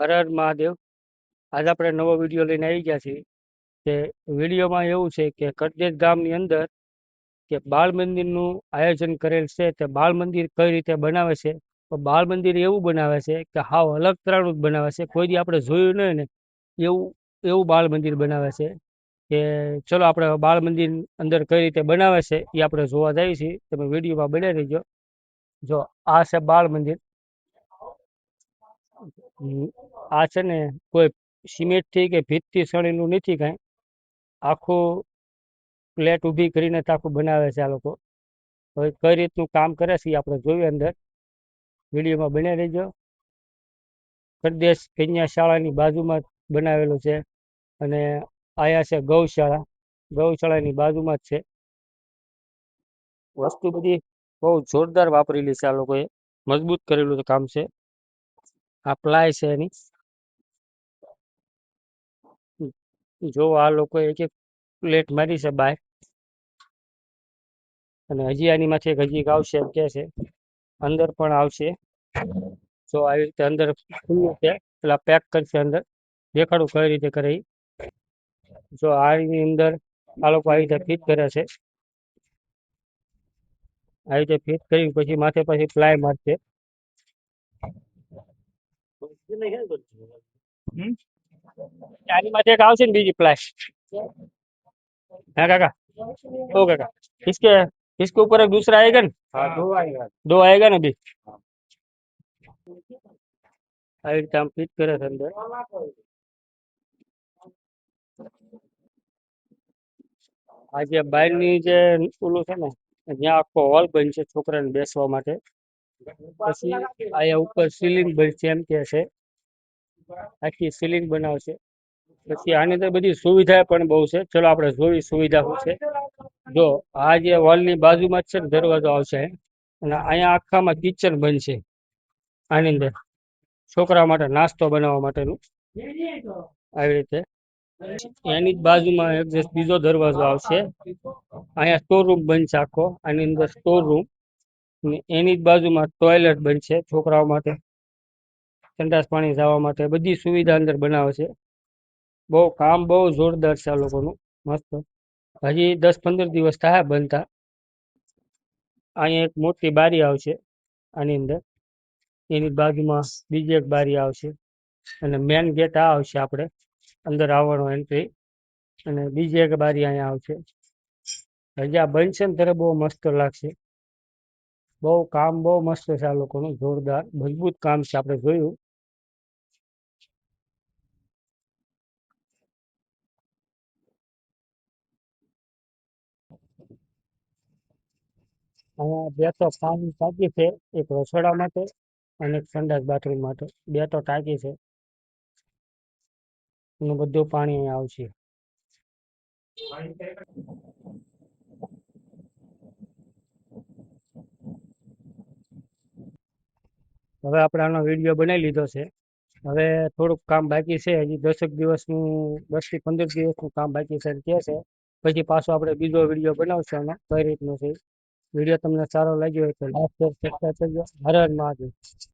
હર હર મહાદેવ. આજ આપણે નવો વિડીયો લઈને આવી ગયા છીએ. કે વિડીયોમાં એવું છે કે કરજેજ ગામની અંદર કે બાળ મંદિરનું આયોજન કરેલ છે. તે બાળ મંદિર કઈ રીતે બનાવે છે, તો બાળ મંદિર એવું બનાવે છે કે હાવ અલગ તરહનું જ બનાવે છે. કોઈ દી આપણે જોયું નહીં ને એવું એવું બાળ મંદિર બનાવે છે. કે ચલો આપણે બાળ મંદિર અંદર કઈ રીતે બનાવે છે એ આપણે જોવા જઈએ છીએ. તમે વિડીયોમાં બને રહીજો. જો આ છે બાળ મંદિર. આ છે ને કોઈ સિમેન્ટ થી કે ભીત થી સણેલું નથી કાંઈ. આખું પ્લેટ ઊભી કરીને જ આખું બનાવે છે આ લોકો. હવે કઈ રીતનું કામ કરે છે એ આપણે જોઈએ અંદર. વિડીયોમાં બને રહીજો. પ્રદેશ કન્યા શાળાની બાજુમાં બનાવેલું છે. અને આયા છે ગૌશાળા. ગૌશાળાની બાજુમાં જ છે. વસ્તુ બધી બહુ જોરદાર વાપરેલી છે આ લોકોએ. મજબૂત કરેલું કામ છે. આ પ્લાય છે એની. જો આ લોકો એક એક પ્લેટ મારી છે બહાર. અને હજી આની માંથી હજી આવશે એમ કે છે. અંદર પણ આવશે. જો આવી રીતે અંદર ખુલ્લું છે. પેલા પેક કરશે અંદર. દેખાડું કઈ રીતે કરે ઈ. જો આની અંદર આ લોકો આવી રીતે ફિટ કરે છે. આવી રીતે ફિટ કરી પછી માથે પછી પ્લાય મારશે. આની માથે એક આવશે ને બીજી પ્લાય. हाँ काका, ओ काका, इसके इसके ऊपर एक दूसरा आएगा ना? हाँ, दो आएगा ना अभी. આવી રીતે આમ ફિટ કરે છે અંદર. આ જે બહારની જે ઓલું છે ને જ્યાં આખો હોલ બનશે છોકરાને બેસવા માટે. પછી અહીંયા ઉપર સીલિંગ બનશે એમ કે છે. આખી સીલિંગ બનાવશે. પછી આની અંદર બધી સુવિધા પણ બહુ છે. ચલો આપણે જોઈ સુવિધા શું છે. જો આ જે હોલની બાજુમાં જ છે ને દરવાજો આવશે. અને અહીંયા આખામાં કિચન બનશે. આની અંદર છોકરા માટે નાસ્તો બનાવવા માટેનું આવી રીતે. એની જ બાજુમાં એક બીજો દરવાજો આવશે. અહીંયા સ્ટોર રૂમ બનશે આખો. આની અંદર સ્ટોર રૂમ. એની જ બાજુમાં ટોયલેટ બનશે છોકરાઓ માટે. સંડાસ પાણી જવા માટે બધી સુવિધા અંદર બનાવે છે. બહુ કામ બહુ જોરદાર છે આ લોકોનું. મસ્ત. હજી 10-15 દિવસ થાય બનતા. અહીંયા એક મોટી બારી આવશે આની અંદર. એની બાજુમાં બીજી એક બારી આવશે. અને મેન ગેટ આ આવશે આપણે અંદર આવવાનો એન્ટ્રી. અને બીજી એક બારી અહીંયા આવશે. હજી આ બનશે ને ત્યારે બહુ મસ્ત લાગશે. બહુ કામ બહુ મસ્ત છે આ લોકોનું. જોરદાર મજબૂત કામ છે. આપણે જોયું. અહીંયા 2 તો પાણી ટાંકી છે. એક રસોડા માટે અને એક સંડાસ બાથરૂમ માટે. 2 તો ટાંકી છે. એનું બધું પાણી અહીંયા આવશે. હવે આપણે આનો વિડીયો બનાવી લીધો છે. હવે થોડુંક કામ બાકી છે. હજી 10 દિવસનું 10 થી 15 દિવસનું કામ બાકી છે કે છે. પછી પાછો આપણે બીજો વિડીયો બનાવશું આનો કઈ રીતનું છે. વિડીયો તમને સારો લાગ્યો હોય તો લાઈક શેર સબસ્ક્રાઈબ કરજો. હર હર મહાદેવ.